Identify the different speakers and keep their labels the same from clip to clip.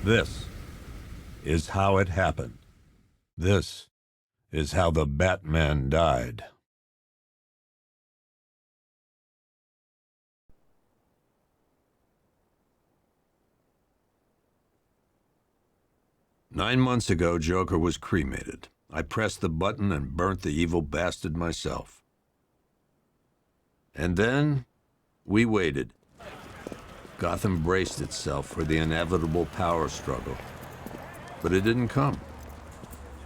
Speaker 1: This is how it happened. This is how the Batman died. "9 months ago, Joker was cremated. I pressed the button and burnt the evil bastard myself. And then, we waited. Gotham braced itself for the inevitable power struggle. But it didn't come.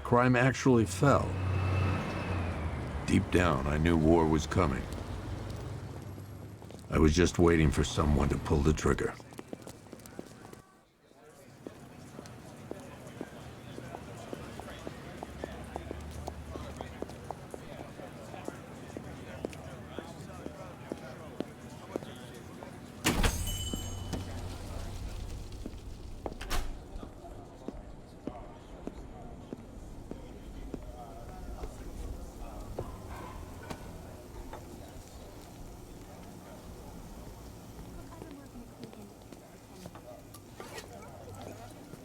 Speaker 1: Crime actually fell. Deep down, I knew war was coming. I was just waiting for someone to pull the trigger."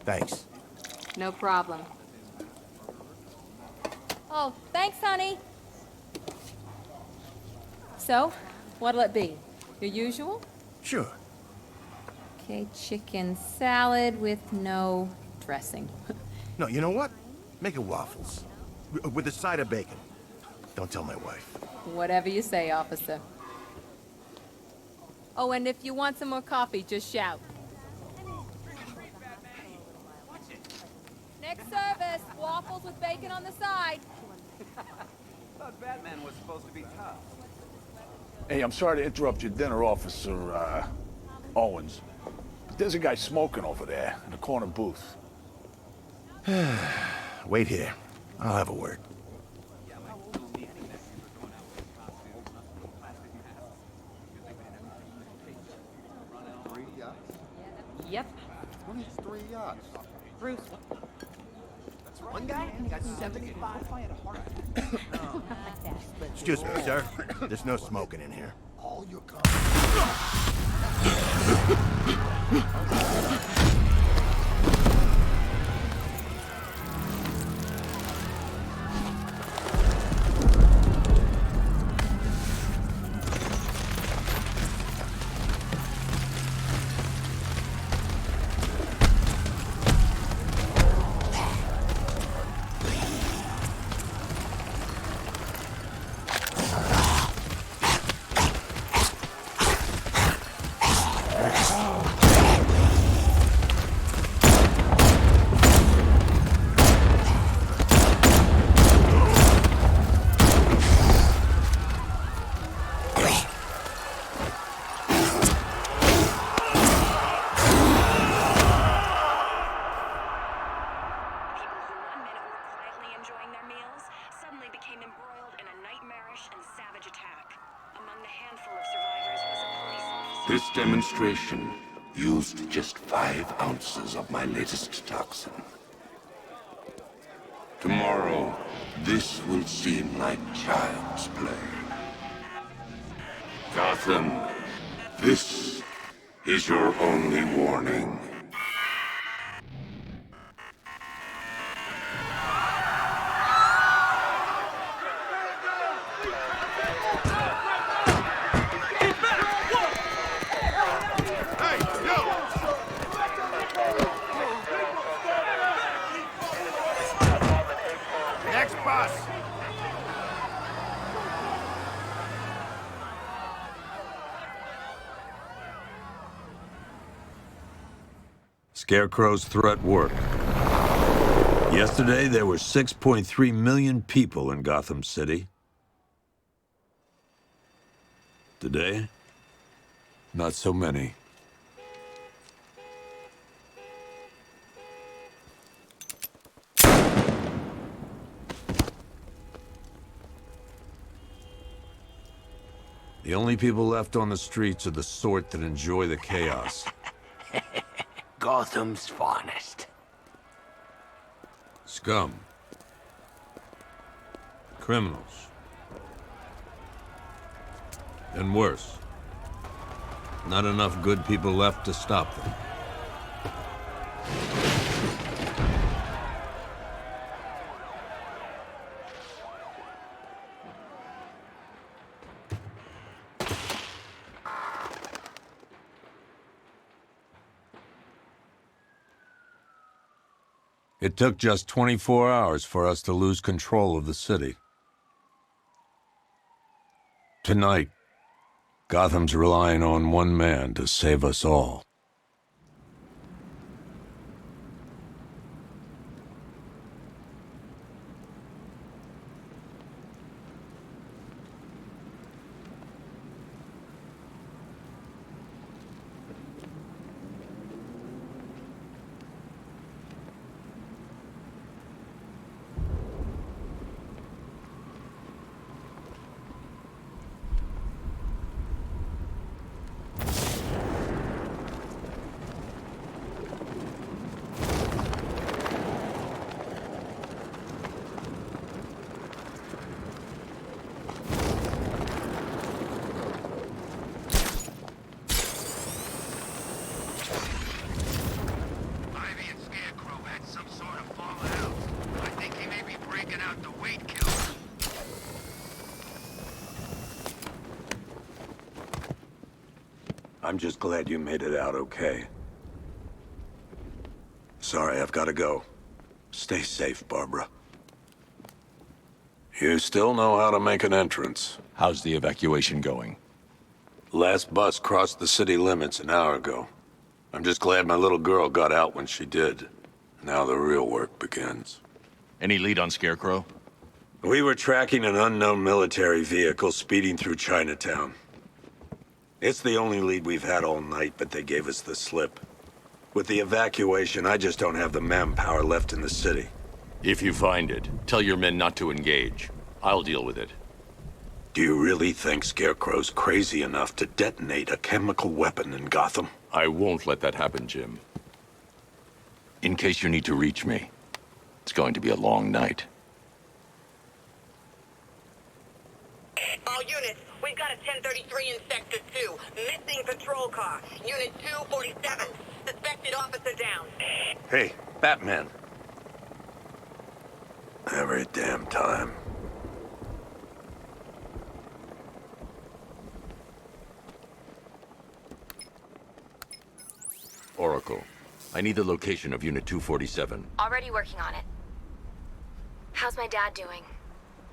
Speaker 2: Thanks.
Speaker 3: No problem. Oh, thanks, honey. So, what'll it be? Your usual?
Speaker 2: Sure.
Speaker 3: Okay, chicken salad with no dressing.
Speaker 2: No, you know what? Make it waffles. With a side of bacon. Don't tell my wife.
Speaker 3: Whatever you say, officer. Oh, and if you want some more coffee, just shout. Next service, waffles with bacon on the side.
Speaker 4: Thought Batman was supposed to be tough.
Speaker 5: Hey, I'm sorry to interrupt your dinner, Officer, Owens. But there's a guy smoking over there in the corner booth.
Speaker 2: Wait here. I'll have a word.
Speaker 3: Yep.
Speaker 6: 23 yachts.
Speaker 3: Bruce.
Speaker 4: One guy got 75.
Speaker 2: Excuse me, sir. There's no smoking in here.
Speaker 6: All your
Speaker 7: This demonstration used just 5 ounces of my latest toxin. Tomorrow, this will seem like child's play. Gotham, this is your only warning.
Speaker 1: Scarecrow's threat worked. Yesterday, there were 6.3 million people in Gotham City. Today, not so many. The only people left on the streets are the sort that enjoy the chaos.
Speaker 7: Gotham's finest.
Speaker 1: Scum. Criminals. And worse. Not enough good people left to stop them. It took just 24 hours for us to lose control of the city. Tonight, Gotham's relying on one man to save us all. I'm just glad you made it out okay. Sorry, I've got to go. Stay safe, Barbara. You still know how to make an entrance.
Speaker 8: How's the evacuation going?
Speaker 1: Last bus crossed the city limits an hour ago. I'm just glad my little girl got out when she did. Now the real work begins.
Speaker 8: Any lead on Scarecrow?
Speaker 1: We were tracking an unknown military vehicle speeding through Chinatown. It's the only lead we've had all night, but they gave us the slip. With the evacuation, I just don't have the manpower left in the city.
Speaker 8: If you find it, tell your men not to engage. I'll deal with it.
Speaker 1: Do you really think Scarecrow's crazy enough to detonate a chemical weapon in Gotham?
Speaker 8: I won't let that happen, Jim. In case you need to reach me, it's going to be a long night.
Speaker 9: All units, we've got a 1033 in Sector 2. Missing patrol car. Unit 247. Suspected officer down.
Speaker 1: Hey, Batman. Every damn time.
Speaker 8: Oracle, I need the location of Unit 247.
Speaker 10: Already working on it. How's my dad doing?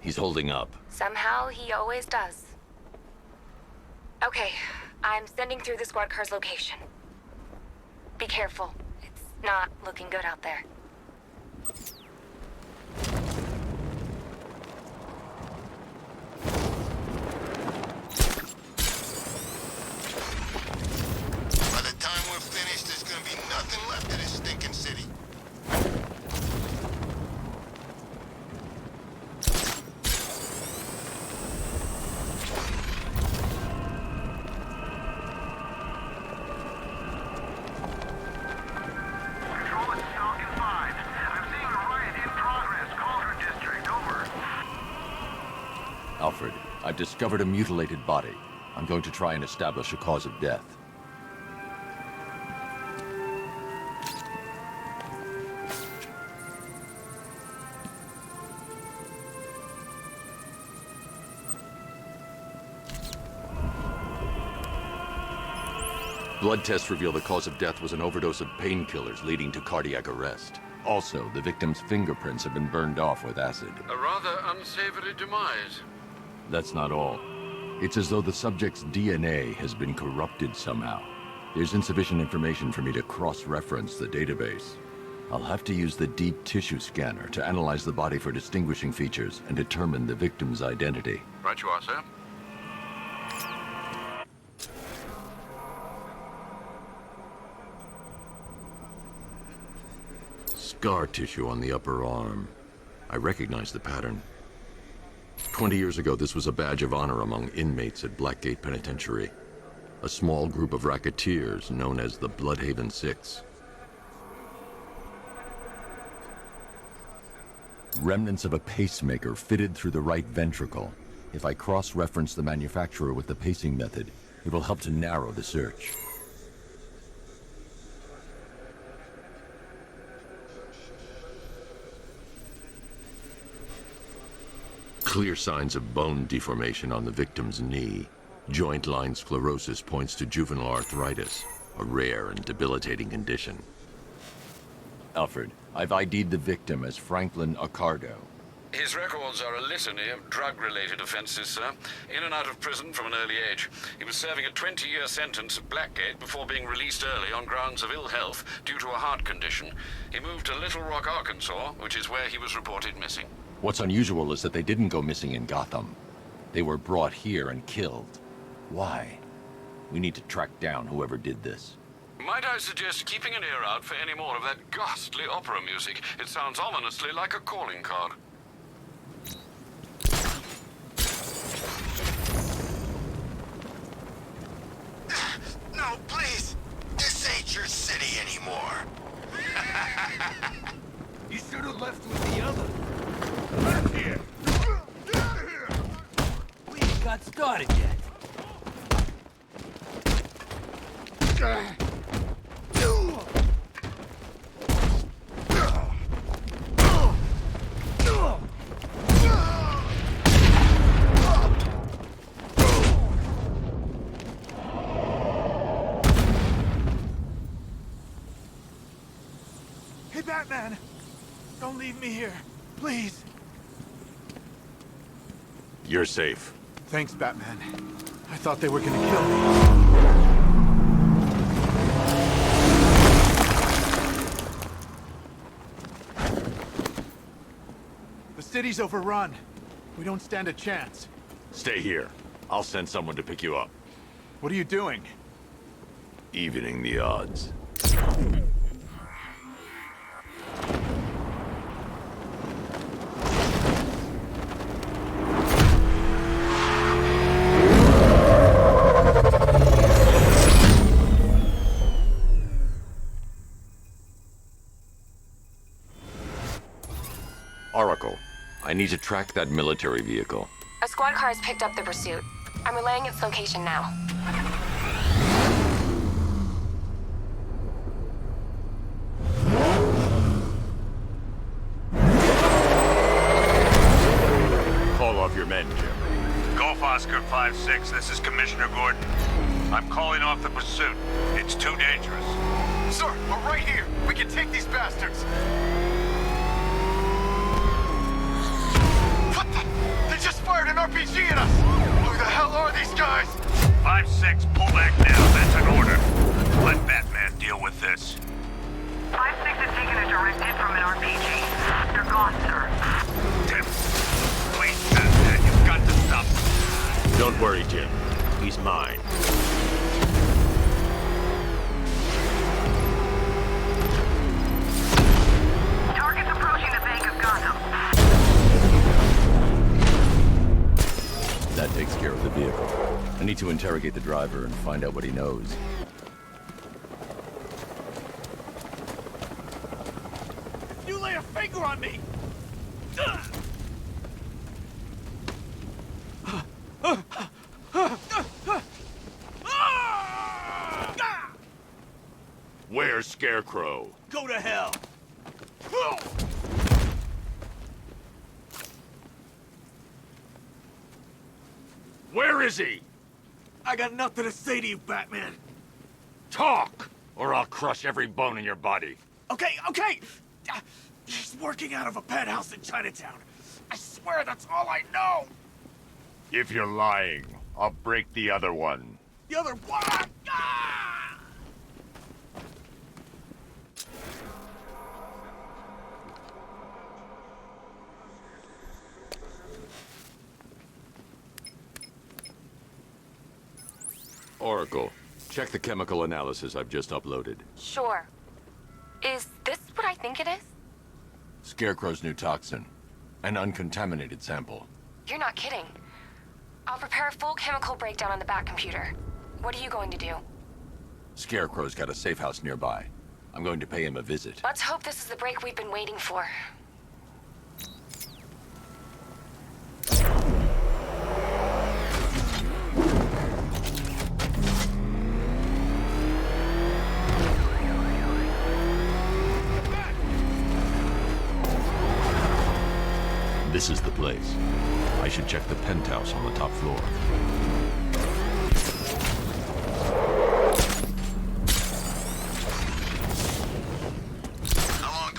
Speaker 8: He's holding up.
Speaker 10: Somehow, he always does. Okay, I'm sending through the squad car's location. Be careful. It's not looking good out there.
Speaker 6: By the time we're finished, there's gonna be nothing left of this stinking city.
Speaker 8: Alfred, I've discovered a mutilated body. I'm going to try and establish a cause of death. Blood tests reveal the cause of death was an overdose of painkillers leading to cardiac arrest. Also, the victim's fingerprints have been burned off with acid.
Speaker 11: A rather unsavory demise.
Speaker 8: That's not all. It's as though the subject's DNA has been corrupted somehow. There's insufficient information for me to cross-reference the database. I'll have to use the deep tissue scanner to analyze the body for distinguishing features and determine the victim's identity.
Speaker 11: Right you are, sir.
Speaker 8: Scar tissue on the upper arm. I recognize the pattern. 20 years ago, this was a badge of honor among inmates at Blackgate Penitentiary. A small group of racketeers known as the Bloodhaven Six. Remnants of a pacemaker fitted through the right ventricle. If I cross-reference the manufacturer with the pacing method, it will help to narrow the search. Clear signs of bone deformation on the victim's knee. Joint line sclerosis points to juvenile arthritis, a rare and debilitating condition. Alfred, I've ID'd the victim as Franklin Accardo.
Speaker 11: His records are a litany of drug-related offenses, sir. In and out of prison from an early age. He was serving a 20-year sentence at Blackgate before being released early on grounds of ill health due to a heart condition. He moved to Little Rock, Arkansas, which is where he was reported missing.
Speaker 8: What's unusual is that they didn't go missing in Gotham. They were brought here and killed. Why? We need to track down whoever did this.
Speaker 11: Might I suggest keeping an ear out for any more of that ghastly opera music? It sounds ominously like a calling card.
Speaker 6: No, please! This ain't your city anymore.
Speaker 2: You should have left with the other. Back here! We ain't got started yet. Hey, Batman! Don't leave me here, please.
Speaker 8: You're safe.
Speaker 2: Thanks, Batman. I thought they were gonna kill me. The city's overrun. We don't stand a chance.
Speaker 8: Stay here. I'll send someone to pick you up.
Speaker 2: What are you doing?
Speaker 8: Evening the odds. Oracle, I need to track that military vehicle.
Speaker 10: A squad car has picked up the pursuit. I'm relaying its location now.
Speaker 8: Call off your men, Jim.
Speaker 12: Golf Oscar 5-6, this is Commissioner Gordon. I'm calling off the pursuit. It's too dangerous.
Speaker 2: Sir, we're right here. We can take these bastards. What the? They just fired an RPG at us. Who the hell are these guys?
Speaker 12: 5-6, pull back now. That's an order. Let Batman deal with this.
Speaker 9: 5-6 has taken a direct hit from an RPG. They're gone, sir.
Speaker 12: Tim, please, Batman, you've got to stop them.
Speaker 8: Don't worry, Jim. He's mine.
Speaker 9: Target's approaching the Bank of Gotham.
Speaker 8: That takes care of the vehicle. I need to interrogate the driver and find out what he knows.
Speaker 2: If you lay a finger on me!
Speaker 8: Where's Scarecrow?
Speaker 2: Go to hell!
Speaker 8: Where is he?
Speaker 2: I got nothing to say to you, Batman.
Speaker 8: Talk, or I'll crush every bone in your body.
Speaker 2: Okay. He's working out of a penthouse in Chinatown. I swear that's all I know.
Speaker 8: If you're lying, I'll break the other one.
Speaker 2: The other one. Ah!
Speaker 8: Oracle, check the chemical analysis I've just uploaded.
Speaker 10: Sure. Is this what I think it is?
Speaker 8: Scarecrow's new toxin. An uncontaminated sample.
Speaker 10: You're not kidding. I'll prepare a full chemical breakdown on the back computer. What are you going to do?
Speaker 8: Scarecrow's got a safe house nearby. I'm going to pay him a visit.
Speaker 10: Let's hope this is the break we've been waiting for.
Speaker 8: This is the place. I should check the penthouse on the top floor.
Speaker 6: How long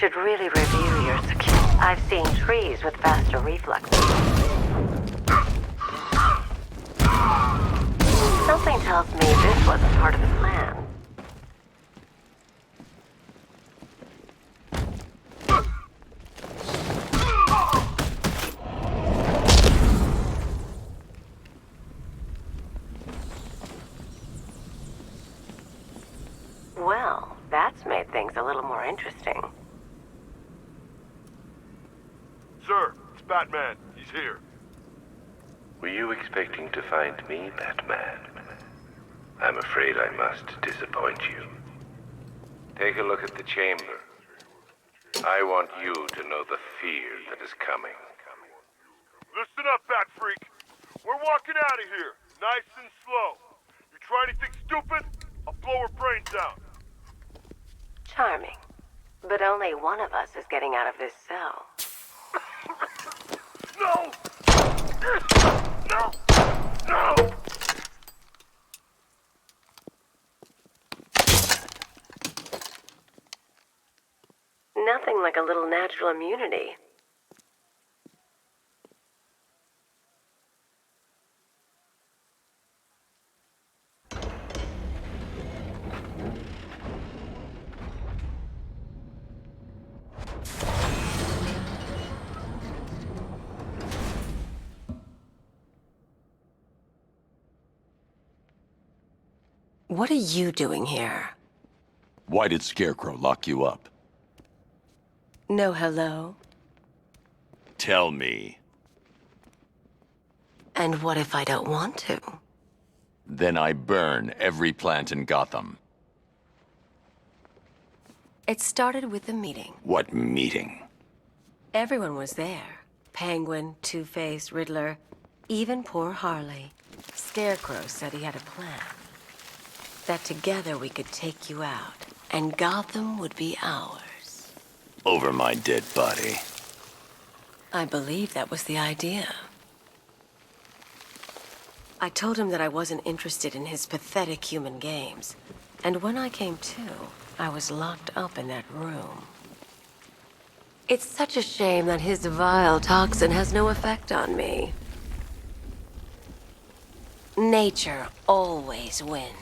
Speaker 13: should really review your security. I've seen trees with faster reflexes. Something tells me this wasn't part of the plan. Well, that's made things a little more interesting.
Speaker 14: Sir, it's Batman. He's here.
Speaker 7: Were you expecting to find me, Batman? I'm afraid I must disappoint you. Take a look at the chamber. I want you to know the fear that is coming.
Speaker 14: Listen up, Bat Freak. We're walking out of here, nice and slow. You try anything stupid, I'll blow her brains out.
Speaker 13: Charming. But only one of us is getting out of this cell.
Speaker 14: No! No! No!
Speaker 13: Nothing like a little natural immunity. What are you doing here?
Speaker 8: Why did Scarecrow lock you up?
Speaker 13: No hello?
Speaker 8: Tell me.
Speaker 13: And what if I don't want to?
Speaker 8: Then I burn every plant in Gotham.
Speaker 13: It started with a meeting.
Speaker 8: What meeting?
Speaker 13: Everyone was there. Penguin, Two-Face, Riddler, even poor Harley. Scarecrow said he had a plan. That together we could take you out, and Gotham would be ours.
Speaker 8: Over my dead body.
Speaker 13: I believe that was the idea. I told him that I wasn't interested in his pathetic human games. And when I came to, I was locked up in that room. It's such a shame that his vile toxin has no effect on me. Nature always wins.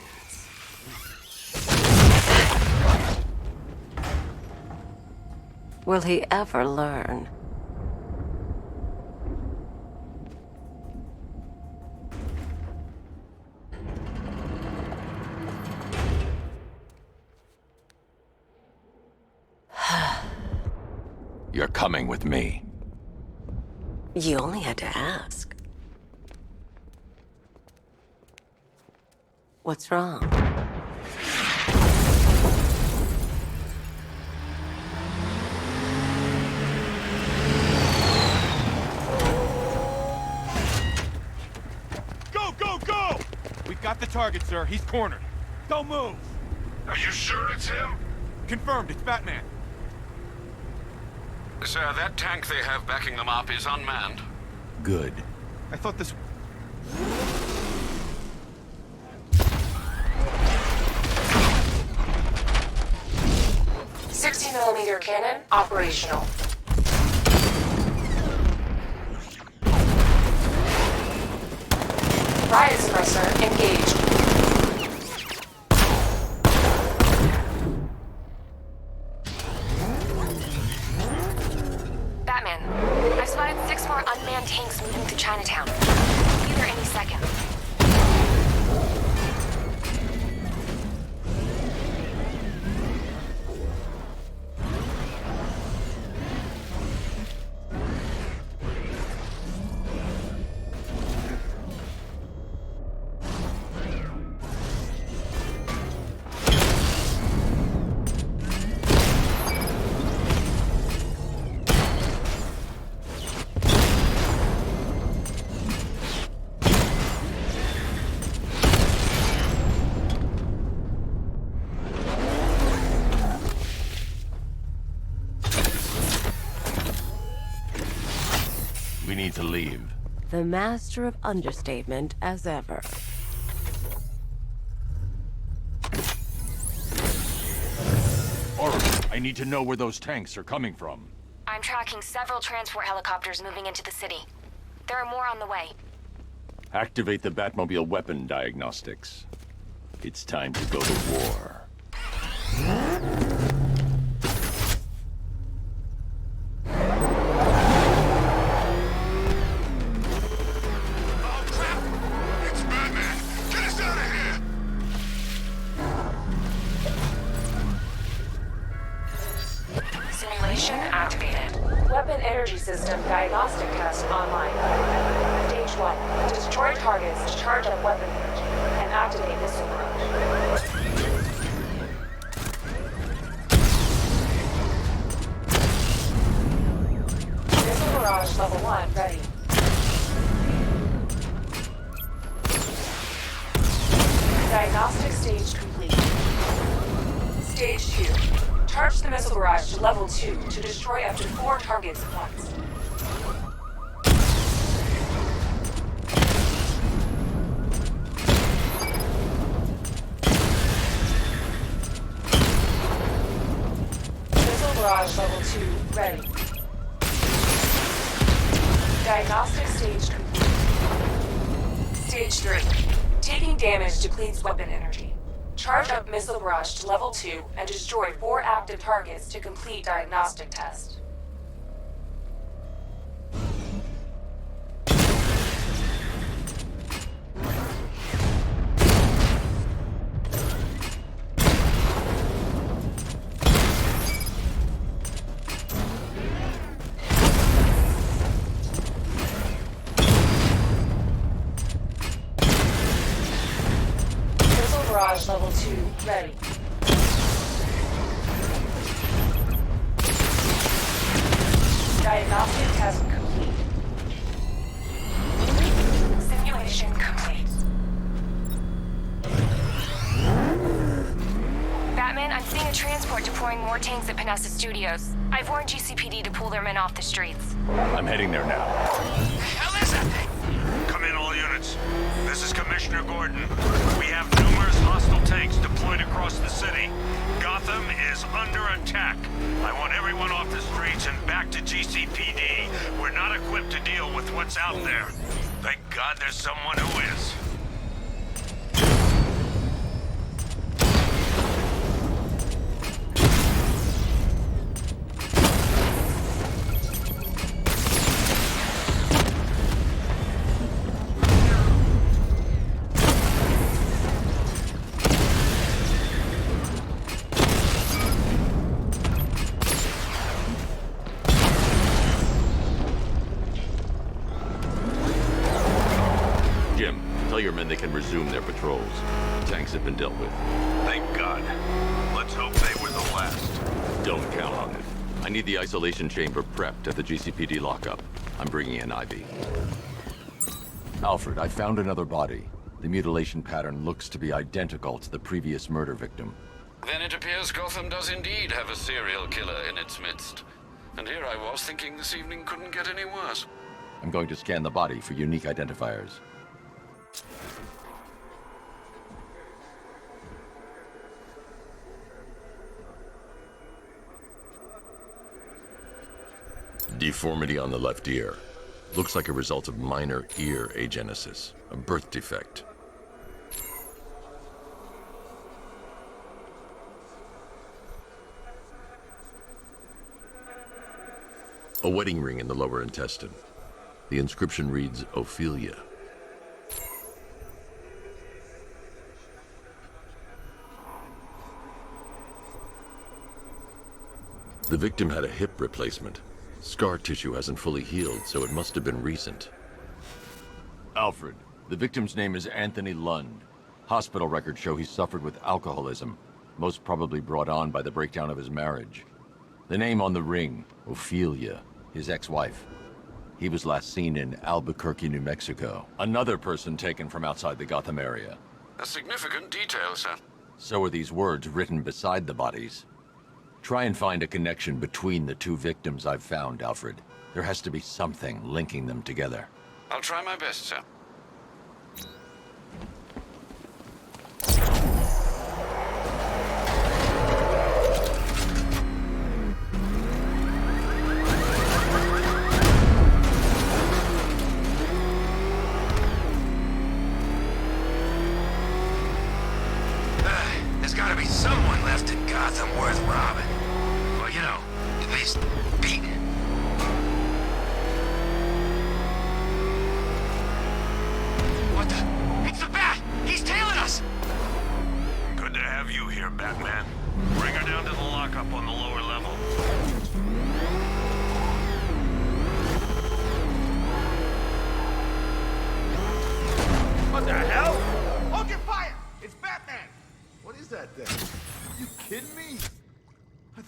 Speaker 13: Will he ever learn?
Speaker 8: You're coming with me.
Speaker 13: You only had to ask. What's wrong?
Speaker 2: Go! We've got the target, sir. He's cornered. Don't move!
Speaker 12: Are you sure it's him?
Speaker 2: Confirmed, it's Batman.
Speaker 11: Sir, that tank they have backing them up is unmanned.
Speaker 8: Good.
Speaker 2: I thought this...
Speaker 10: 60mm cannon operational. Riot suppressor engaged. Batman, I've spotted 6 more unmanned tanks moving through Chinatown. Be there any second.
Speaker 8: We need to leave.
Speaker 13: The master of understatement as ever.
Speaker 5: All right,
Speaker 8: I need to know where those tanks are coming from.
Speaker 10: I'm tracking several transport helicopters moving into the city. There are more on the way.
Speaker 8: Activate the Batmobile weapon diagnostics. It's time to go to war.
Speaker 6: Oh, crap! It's Batman! Get us out of here!
Speaker 10: Simulation activated. Weapon energy system diagnostic test online. Stage 1. Destroy targets to charge up weapon energy and activate missile barrage. Missile barrage level 1 ready. Diagnostic stage complete. Stage 2. Charge the missile barrage to level 2 to destroy up to 4 targets at once. Missile barrage level 2 ready. Diagnostic stage complete. Stage 3. Taking damage depletes weapon energy. Charge up missile barrage to level 2 and destroy 4 active targets to complete diagnostic test. Barrage level 2 ready. Diagnostic test complete. Simulation complete. Batman, I'm seeing a transport deploying more tanks at Panessa Studios. I've warned GCPD to pull their men off the streets.
Speaker 8: I'm heading there now.
Speaker 12: The hell is that thing? Come in, all units. This is Commissioner Gordon. We have numerous hostile tanks deployed across the city. Gotham is under attack. I want everyone off the streets and back to GCPD. We're not equipped to deal with what's out there. Thank God there's someone who is.
Speaker 8: Tell your men they can resume their patrols. Tanks have been dealt with.
Speaker 12: Thank God. Let's hope they were the last.
Speaker 8: Don't count on it. I need the isolation chamber prepped at the GCPD lockup. I'm bringing in Ivy. Alfred, I found another body. The mutilation pattern looks to be identical to the previous murder victim.
Speaker 11: Then it appears Gotham does indeed have a serial killer in its midst. And here I was thinking this evening couldn't get any worse.
Speaker 8: I'm going to scan the body for unique identifiers. Deformity on the left ear. Looks like a result of minor ear agenesis, a birth defect. A wedding ring in the lower intestine. The inscription reads, Ophelia. The victim had a hip replacement. Scar tissue hasn't fully healed, so it must have been recent. Alfred, the victim's name is Anthony Lund. Hospital records show he suffered with alcoholism, most probably brought on by the breakdown of his marriage. The name on the ring, Ophelia, his ex-wife. He was last seen in Albuquerque, New Mexico. Another person taken from outside the Gotham area.
Speaker 11: A significant detail, sir.
Speaker 8: So are these words written beside the bodies. Try and find a connection between the two victims I've found, Alfred. There has to be something linking them together.
Speaker 11: I'll try my best, sir.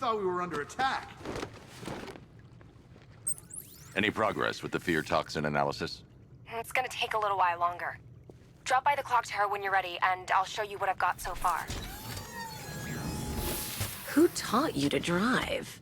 Speaker 15: thought we were under attack.
Speaker 8: Any progress with the fear toxin analysis?
Speaker 10: It's gonna take a little while longer. Drop by the clock tower when you're ready, and I'll show you what I've got so far.
Speaker 13: Who taught you to drive?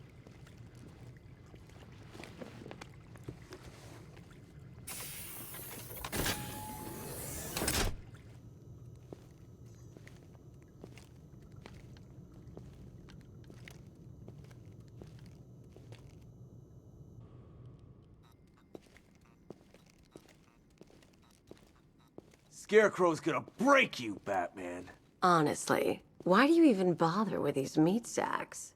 Speaker 2: Scarecrow's gonna break you, Batman.
Speaker 13: Honestly, why do you even bother with these meat sacks?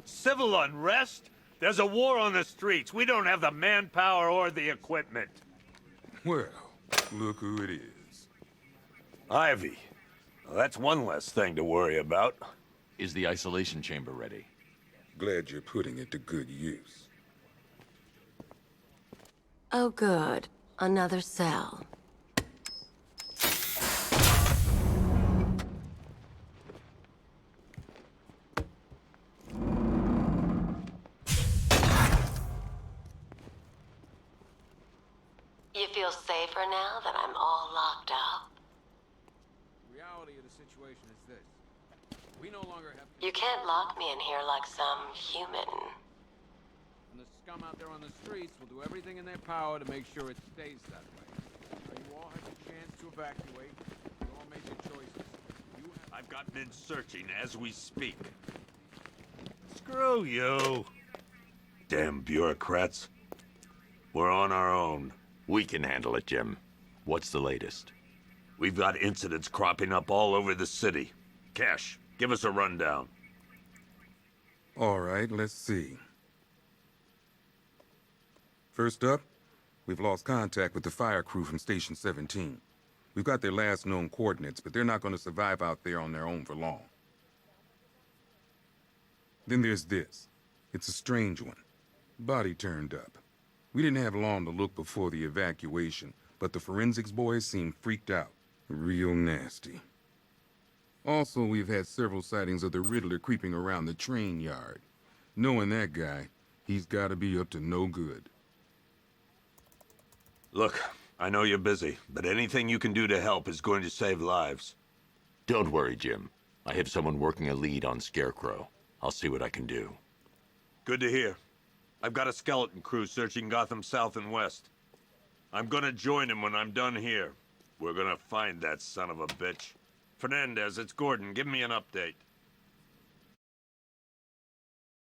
Speaker 12: Civil unrest? There's a war on the streets. We don't have the manpower or the equipment.
Speaker 16: Well, look who it is.
Speaker 1: Ivy. Well, that's one less thing to worry about.
Speaker 8: Is the isolation chamber ready?
Speaker 16: Glad you're putting it to good use.
Speaker 13: Oh, good. Another cell. You feel safer now that I'm all locked up?
Speaker 4: The reality of the situation is this. We no longer have...
Speaker 13: You can't lock me in here like some human.
Speaker 4: And the scum out there on the streets will do everything in their power to make sure it stays that way. Now, you all had the chance to evacuate. You all made your choices.
Speaker 12: I've got men searching as we speak. Screw you.
Speaker 1: Damn bureaucrats. We're on our own.
Speaker 8: We can handle it, Jim. What's the latest?
Speaker 1: We've got incidents cropping up all over the city. Cash, give us a rundown.
Speaker 16: All right, let's see. First up, we've lost contact with the fire crew from Station 17. We've got their last known coordinates, but they're not going to survive out there on their own for long. Then there's this. It's a strange one. Body turned up. We didn't have long to look before the evacuation, but the forensics boys seemed freaked out. Real nasty. Also, we've had several sightings of the Riddler creeping around the train yard. Knowing that guy, he's got to be up to no good.
Speaker 1: Look, I know you're busy, but anything you can do to help is going to save lives.
Speaker 8: Don't worry, Jim. I have someone working a lead on Scarecrow. I'll see what I can do.
Speaker 1: Good to hear. I've got a skeleton crew searching Gotham South and West. I'm gonna join him when I'm done here. We're gonna find that son of a bitch. Fernandez, it's Gordon. Give me an update.